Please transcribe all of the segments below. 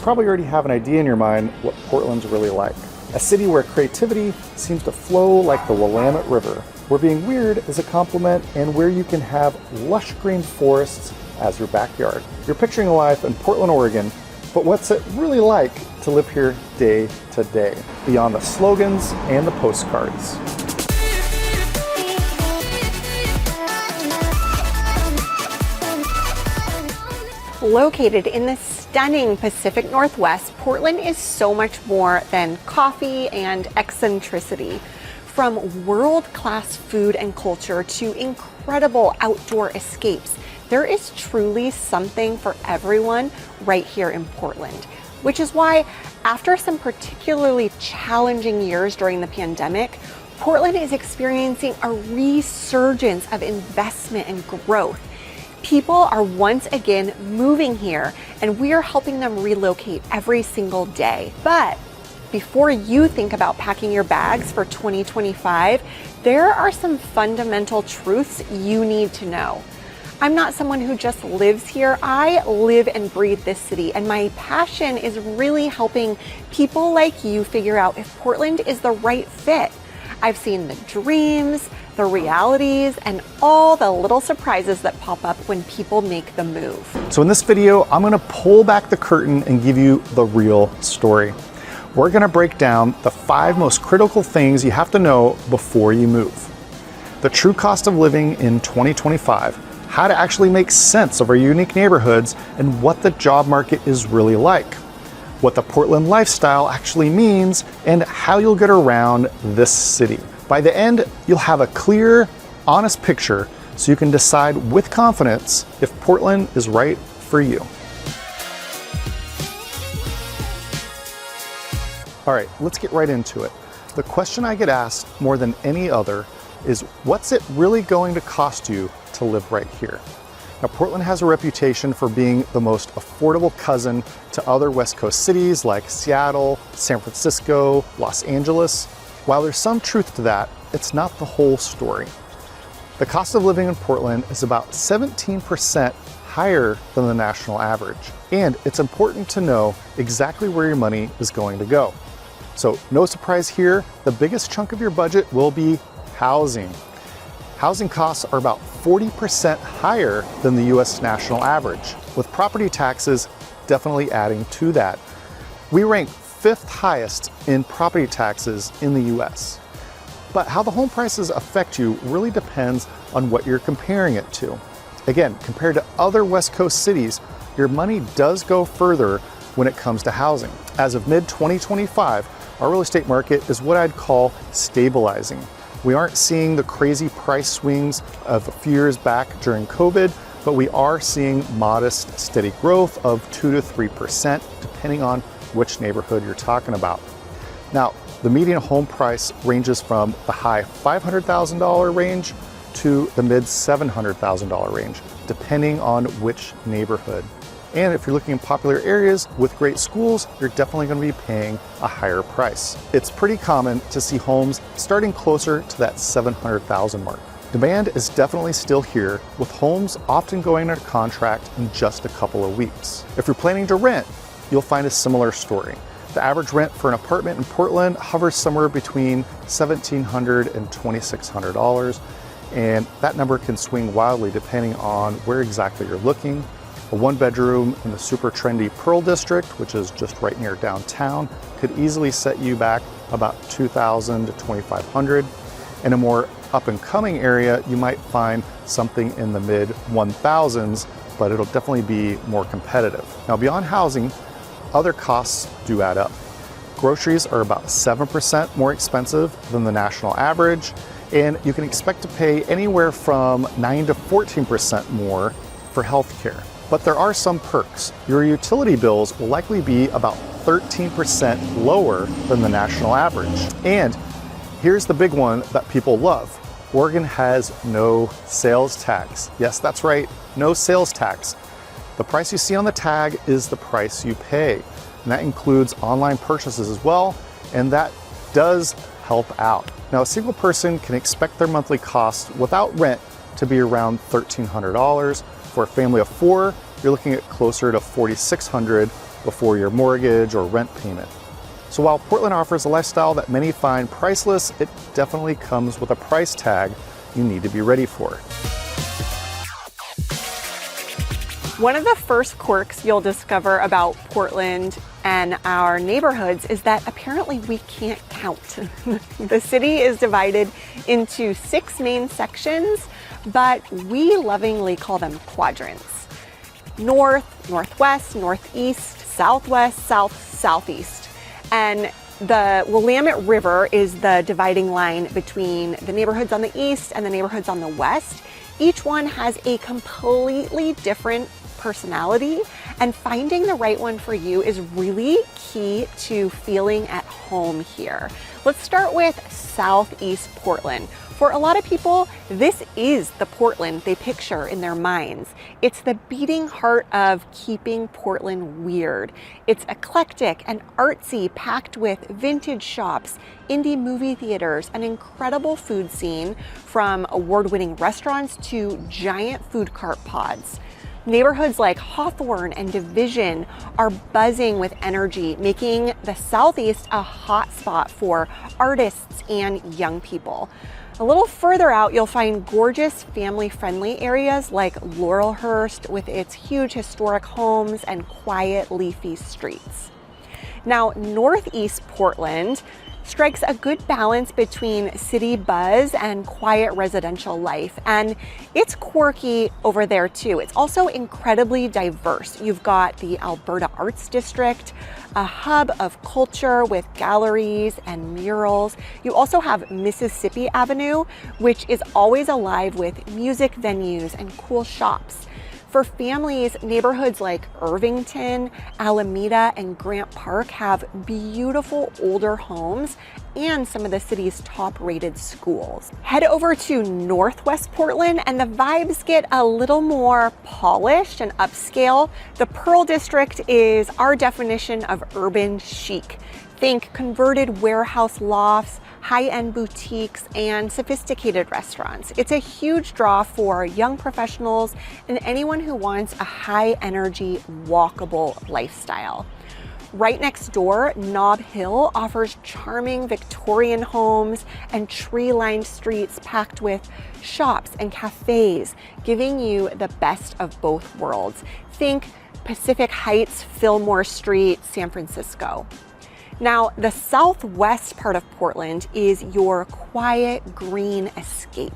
probably already have an idea in your mind what Portland's really like. A city where creativity seems to flow like the Willamette River, where being weird is a compliment, and where you can have lush green forests as your backyard. You're picturing a life in Portland, Oregon, but what's it really like to live here day to day, beyond the slogans and the postcards? Located in the stunning Pacific Northwest, Portland is so much more than coffee and eccentricity. From world-class food and culture to incredible outdoor escapes, there is truly something for everyone right here in Portland. Which is why, after some particularly challenging years during the pandemic, Portland is experiencing a resurgence of investment and growth. People are once again moving here, and we are helping them relocate every single day. But before you think about packing your bags for 2025, there are some fundamental truths you need to know. I'm not someone who just lives here. I live and breathe this city, and my passion is really helping people like you figure out if Portland is the right fit. I've seen the dreams, the realities, and all the little surprises that pop up when people make the move. So in this video, I'm gonna pull back the curtain and give you the real story. We're gonna break down the 5 most critical things you have to know before you move. The true cost of living in 2025, how to actually make sense of our unique neighborhoods, and what the job market is really like, what the Portland lifestyle actually means, and how you'll get around this city. By the end, you'll have a clear, honest picture so you can decide with confidence if Portland is right for you. All right, let's get right into it. The question I get asked more than any other is, what's it really going to cost you to live right here? Now, Portland has a reputation for being the most affordable cousin to other West Coast cities like Seattle, San Francisco, Los Angeles. While there's some truth to that, it's not the whole story. The cost of living in Portland is about 17% higher than the national average. And it's important to know exactly where your money is going to go. So no surprise here, the biggest chunk of your budget will be housing. Housing costs are about 40% higher than the US national average, with property taxes definitely adding to that. We rank 5th highest in property taxes in the US. But how the home prices affect you really depends on what you're comparing it to. Again, compared to other West Coast cities, your money does go further when it comes to housing. As of mid-2025, our real estate market is what I'd call stabilizing. We aren't seeing the crazy price swings of a few years back during COVID, but we are seeing modest, steady growth of 2 to 3%, depending on which neighborhood you're talking about. Now, the median home price ranges from the high $500,000 range to the mid $700,000 range, depending on which neighborhood. And if you're looking in popular areas with great schools, you're definitely going to be paying a higher price. It's pretty common to see homes starting closer to that $700,000 mark. Demand is definitely still here, with homes often going under contract in just a couple of weeks. If you're planning to rent, you'll find a similar story. The average rent for an apartment in Portland hovers somewhere between $1,700 and $2,600, and that number can swing wildly depending on where exactly you're looking. A 1-bedroom in the super trendy Pearl District, which is just right near downtown, could easily set you back about $2,000 to $2,500. In a more up-and-coming area, you might find something in the mid 1,000s, but it'll definitely be more competitive. Now, beyond housing, other costs do add up. Groceries are about 7% more expensive than the national average, and you can expect to pay anywhere from 9 to 14% more for healthcare. But there are some perks. Your utility bills will likely be about 13% lower than the national average. And here's the big one that people love. Oregon has no sales tax. Yes, that's right, no sales tax. The price you see on the tag is the price you pay. And that includes online purchases as well, and that does help out. Now, a single person can expect their monthly cost without rent to be around $1,300. For a family of 4, you're looking at closer to $4,600 before your mortgage or rent payment. So while Portland offers a lifestyle that many find priceless, it definitely comes with a price tag you need to be ready for. One of the first quirks you'll discover about Portland and our neighborhoods is that apparently we can't count. The city is divided into 6 main sections, but we lovingly call them quadrants. North, northwest, northeast, southwest, south, southeast. And the Willamette River is the dividing line between the neighborhoods on the east and the neighborhoods on the west. Each one has a completely different personality, and finding the right one for you is really key to feeling at home here. Let's start with Southeast Portland. For a lot of people, this is the Portland they picture in their minds. It's the beating heart of keeping Portland weird. It's eclectic and artsy, packed with vintage shops, indie movie theaters, an incredible food scene from award-winning restaurants to giant food cart pods. Neighborhoods like Hawthorne and Division are buzzing with energy, making the Southeast a hot spot for artists and young people. A little further out, you'll find gorgeous family-friendly areas like Laurelhurst with its huge historic homes and quiet, leafy streets. Now, Northeast Portland strikes a good balance between city buzz and quiet residential life. And it's quirky over there too. It's also incredibly diverse. You've got the Alberta Arts District, a hub of culture with galleries and murals. You also have Mississippi Avenue, which is always alive with music venues and cool shops. For families, neighborhoods like Irvington, Alameda, and Grant Park have beautiful older homes and some of the city's top-rated schools. Head over to Northwest Portland and the vibes get a little more polished and upscale. The Pearl District is our definition of urban chic. Think converted warehouse lofts, high-end boutiques, and sophisticated restaurants. It's a huge draw for young professionals and anyone who wants a high-energy, walkable lifestyle. Right next door, Nob Hill offers charming Victorian homes and tree-lined streets packed with shops and cafes, giving you the best of both worlds. Think Pacific Heights, Fillmore Street, San Francisco. Now, the southwest part of Portland is your quiet green escape.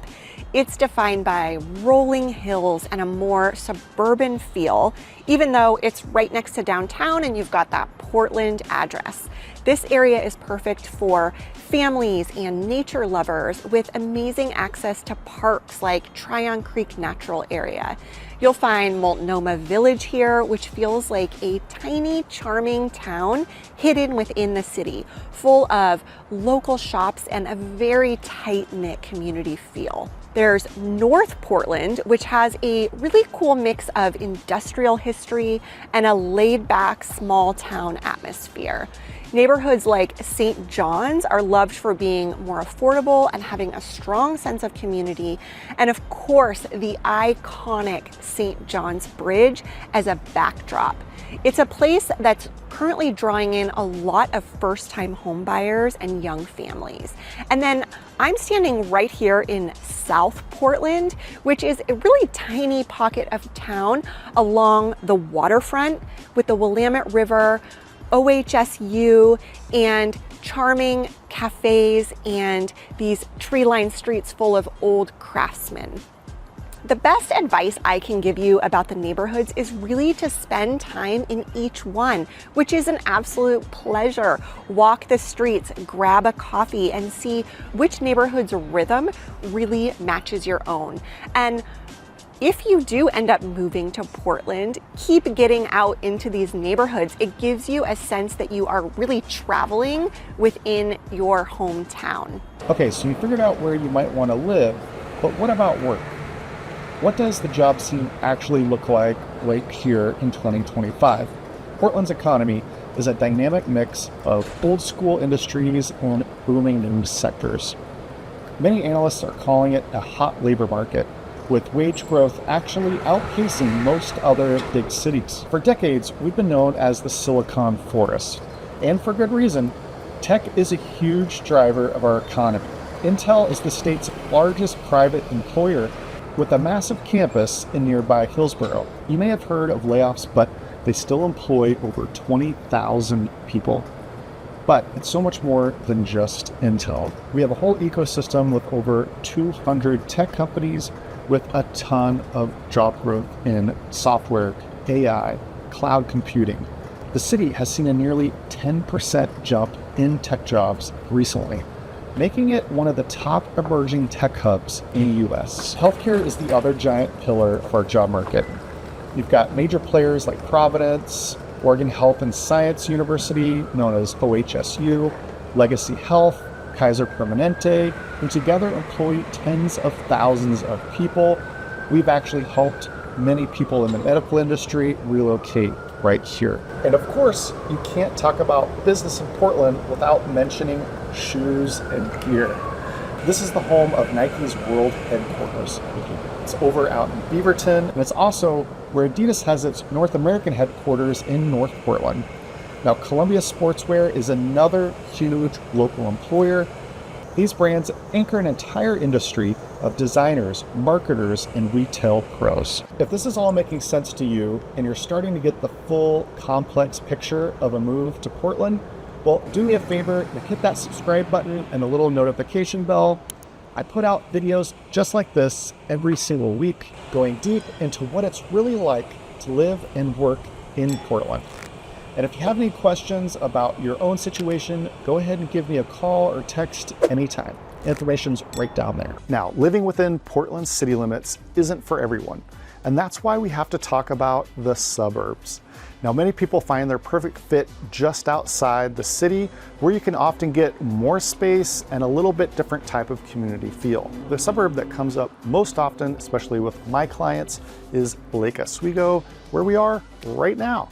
It's defined by rolling hills and a more suburban feel, even though it's right next to downtown and you've got that Portland address. This area is perfect for families and nature lovers with amazing access to parks like Tryon Creek Natural Area. You'll find Multnomah Village here, which feels like a tiny, charming town hidden within the city, full of local shops and a very tight-knit community feel. There's North Portland, which has a really cool mix of industrial history and a laid-back small town atmosphere. Neighborhoods like St. John's are loved for being more affordable and having a strong sense of community. And of course, the iconic St. John's Bridge as a backdrop. It's a place that's currently drawing in a lot of first-time home buyers and young families. And then I'm standing right here in South Portland, which is a really tiny pocket of town along the waterfront with the Willamette River, OHSU, and charming cafes and these tree-lined streets full of old craftsmen. The best advice I can give you about the neighborhoods is really to spend time in each one, which is an absolute pleasure. Walk the streets, grab a coffee, and see which neighborhood's rhythm really matches your own. And if you do end up moving to Portland, keep getting out into these neighborhoods. It gives you a sense that you are really traveling within your hometown. Okay, so you figured out where you might want to live, but what about work? What does the job scene actually look like right here in 2025? Portland's economy is a dynamic mix of old school industries and booming new sectors. Many analysts are calling it a hot labor market. with wage growth actually outpacing most other big cities. For decades, we've been known as the Silicon Forest. And for good reason. Tech is a huge driver of our economy. Intel is the state's largest private employer with a massive campus in nearby Hillsboro. You may have heard of layoffs, but they still employ over 20,000 people. But it's so much more than just Intel. We have a whole ecosystem with over 200 tech companies with a ton of job growth in software, AI, cloud computing. The city has seen a nearly 10% jump in tech jobs recently, making it one of the top emerging tech hubs in the US. Healthcare is the other giant pillar of our job market. You've got major players like Providence, Oregon Health and Science University, known as OHSU, Legacy Health, Kaiser Permanente, who together employ tens of thousands of people. We've actually helped many people in the medical industry relocate right here. And of course, you can't talk about business in Portland without mentioning shoes and gear. This is the home of Nike's world headquarters. It's over out in Beaverton, and it's also where Adidas has its North American headquarters in North Portland. Now, Columbia Sportswear is another huge local employer. These brands anchor an entire industry of designers, marketers, and retail pros. If this is all making sense to you and you're starting to get the full complex picture of a move to Portland, well, do me a favor and hit that subscribe button and the little notification bell. I put out videos just like this every single week, going deep into what it's really like to live and work in Portland. And if you have any questions about your own situation, go ahead and give me a call or text anytime. Information's right down there. Now, living within Portland's city limits isn't for everyone, and that's why we have to talk about the suburbs. Now, many people find their perfect fit just outside the city, where you can often get more space and a little bit different type of community feel. The suburb that comes up most often, especially with my clients, is Lake Oswego, where we are right now.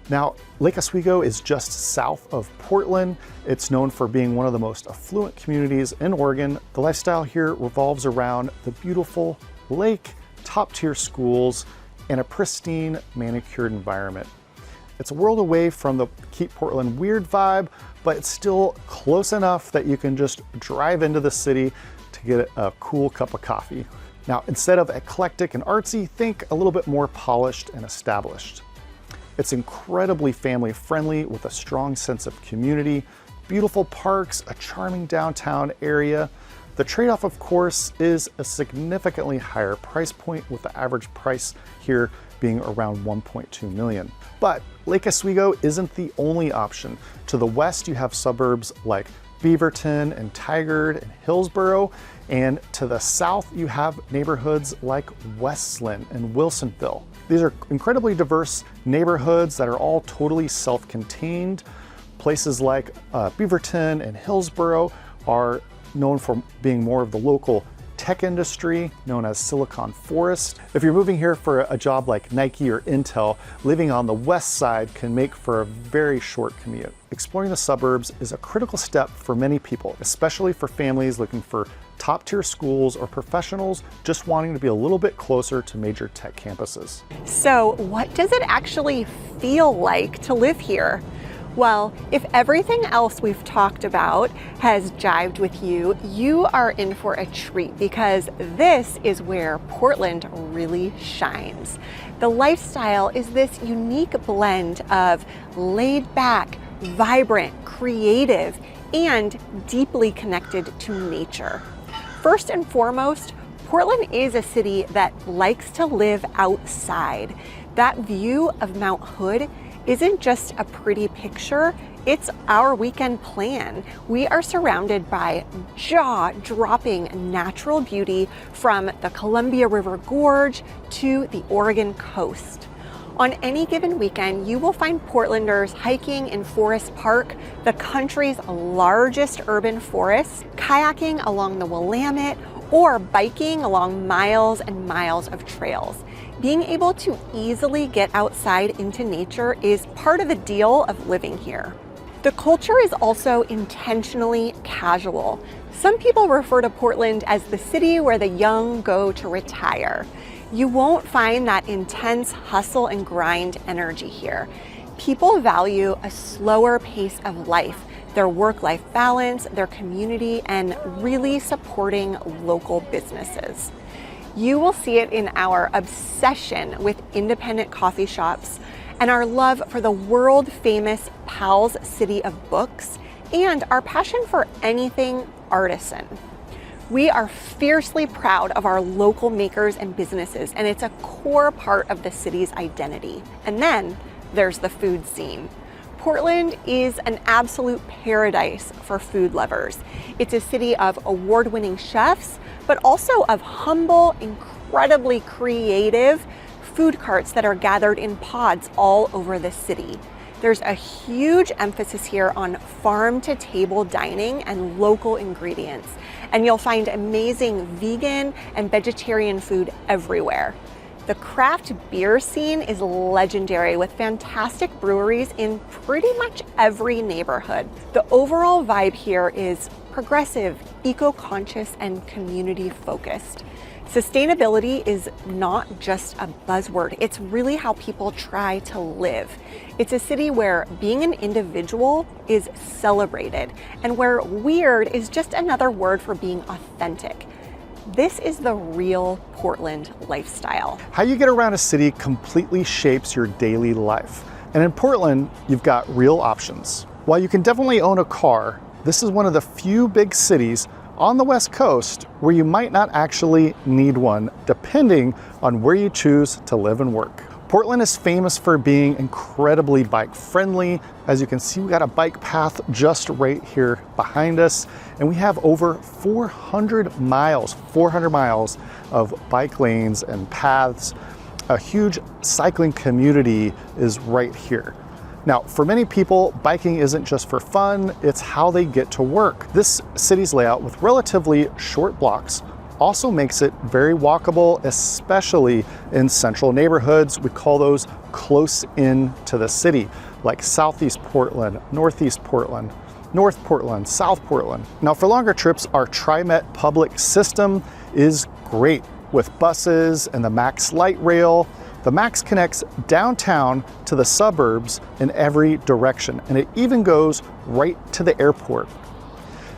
Now, Lake Oswego is just south of Portland. It's known for being one of the most affluent communities in Oregon. The lifestyle here revolves around the beautiful lake, top-tier schools, and a pristine, manicured environment. It's a world away from the Keep Portland Weird vibe, but it's still close enough that you can just drive into the city to get a cool cup of coffee. Now, instead of eclectic and artsy, think a little bit more polished and established. It's incredibly family friendly with a strong sense of community, beautiful parks, a charming downtown area. The trade-off, of course, is a significantly higher price point, with the average price here being around $1.2 million. But Lake Oswego isn't the only option. To the west, you have suburbs like Beaverton and Tigard and Hillsboro, and to the south, you have neighborhoods like Westland and Wilsonville. These are incredibly diverse neighborhoods that are all totally self-contained. Places like Beaverton and Hillsboro are known for being more of the local tech industry, known as Silicon Forest. If you're moving here for a job like Nike or Intel, living on the west side can make for a very short commute. Exploring the suburbs is a critical step for many people, especially for families looking for top-tier schools or professionals just wanting to be a little bit closer to major tech campuses. So, what does it actually feel like to live here? Well, if everything else we've talked about has jived with you, you are in for a treat, because this is where Portland really shines. The lifestyle is this unique blend of laid back, vibrant, creative, and deeply connected to nature. First and foremost, Portland is a city that likes to live outside. That view of Mount Hood isn't just a pretty picture, it's our weekend plan. We are surrounded by jaw-dropping natural beauty from the Columbia River Gorge to the Oregon coast. On any given weekend, you will find Portlanders hiking in Forest Park, the country's largest urban forest, kayaking along the Willamette, or biking along miles and miles of trails. Being able to easily get outside into nature is part of the deal of living here. The culture is also intentionally casual. Some people refer to Portland as the city where the young go to retire. You won't find that intense hustle and grind energy here. People value a slower pace of life, their work-life balance, their community, and really supporting local businesses. You will see it in our obsession with independent coffee shops and our love for the world-famous Powell's City of Books and our passion for anything artisan. We are fiercely proud of our local makers and businesses, and it's a core part of the city's identity. And then there's the food scene. Portland is an absolute paradise for food lovers. It's a city of award-winning chefs, but also of humble, incredibly creative food carts that are gathered in pods all over the city. There's a huge emphasis here on farm-to-table dining and local ingredients, and you'll find amazing vegan and vegetarian food everywhere. The craft beer scene is legendary with fantastic breweries in pretty much every neighborhood. The overall vibe here is progressive, eco-conscious, and community-focused. Sustainability is not just a buzzword, it's really how people try to live. It's a city where being an individual is celebrated and where weird is just another word for being authentic. This is the real Portland lifestyle. How you get around a city completely shapes your daily life. And in Portland, you've got real options. While you can definitely own a car, this is one of the few big cities on the West Coast where you might not actually need one, depending on where you choose to live and work. Portland is famous for being incredibly bike friendly. As you can see, we got a bike path just right here behind us, and we have over 400 miles of bike lanes and paths. A huge cycling community is right here. Now, for many people, biking isn't just for fun, it's how they get to work. This city's layout with relatively short blocks also makes it very walkable, especially in central neighborhoods. We call those close in to the city, like Southeast Portland, Northeast Portland, North Portland, South Portland. Now, for longer trips, our TriMet public system is great with buses and the Max Light Rail. The Max connects downtown to the suburbs in every direction, and it even goes right to the airport.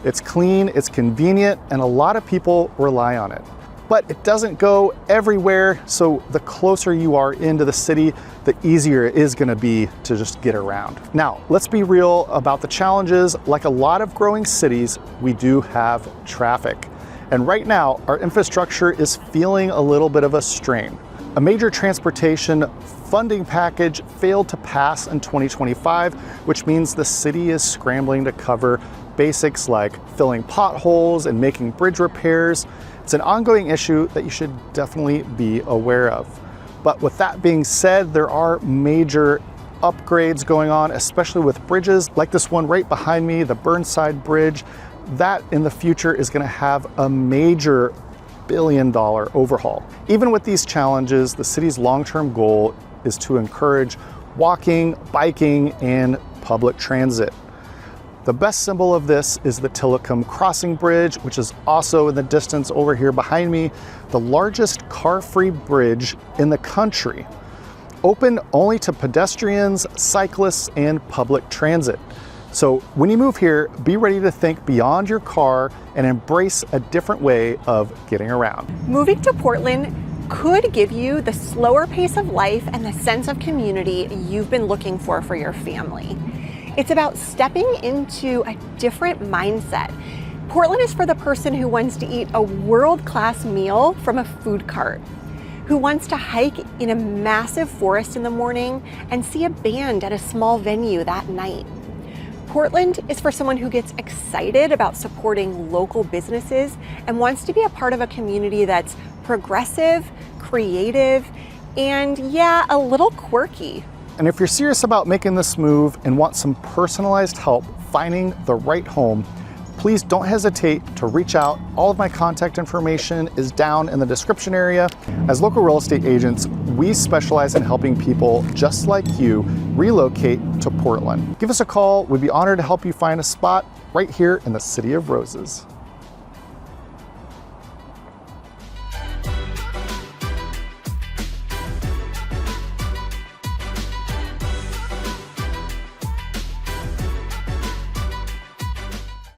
It's clean, it's convenient, and a lot of people rely on it. But it doesn't go everywhere, so the closer you are into the city, the easier it is gonna be to just get around. Now, let's be real about the challenges. Like a lot of growing cities, we do have traffic. And right now, our infrastructure is feeling a little bit of a strain. A major transportation funding package failed to pass in 2025, which means the city is scrambling to cover basics like filling potholes and making bridge repairs. It's an ongoing issue that you should definitely be aware of. But with that being said, there are major upgrades going on, especially with bridges like this one right behind me, the Burnside Bridge. That in the future is going to have a major billion-dollar overhaul. Even with these challenges, the city's long-term goal is to encourage walking, biking, and public transit. The best symbol of this is the Tillicum Crossing Bridge, which is also in the distance over here behind me, the largest car-free bridge in the country, open only to pedestrians, cyclists, and public transit. So when you move here, be ready to think beyond your car and embrace a different way of getting around. Moving to Portland could give you the slower pace of life and the sense of community you've been looking for your family. It's about stepping into a different mindset. Portland is for the person who wants to eat a world-class meal from a food cart, who wants to hike in a massive forest in the morning and see a band at a small venue that night. Portland is for someone who gets excited about supporting local businesses and wants to be a part of a community that's progressive, creative, and yeah, a little quirky. And if you're serious about making this move and want some personalized help finding the right home, please don't hesitate to reach out. All of my contact information is down in the description area. As local real estate agents, we specialize in helping people just like you relocate to Portland. Give us a call. We'd be honored to help you find a spot right here in the City of Roses.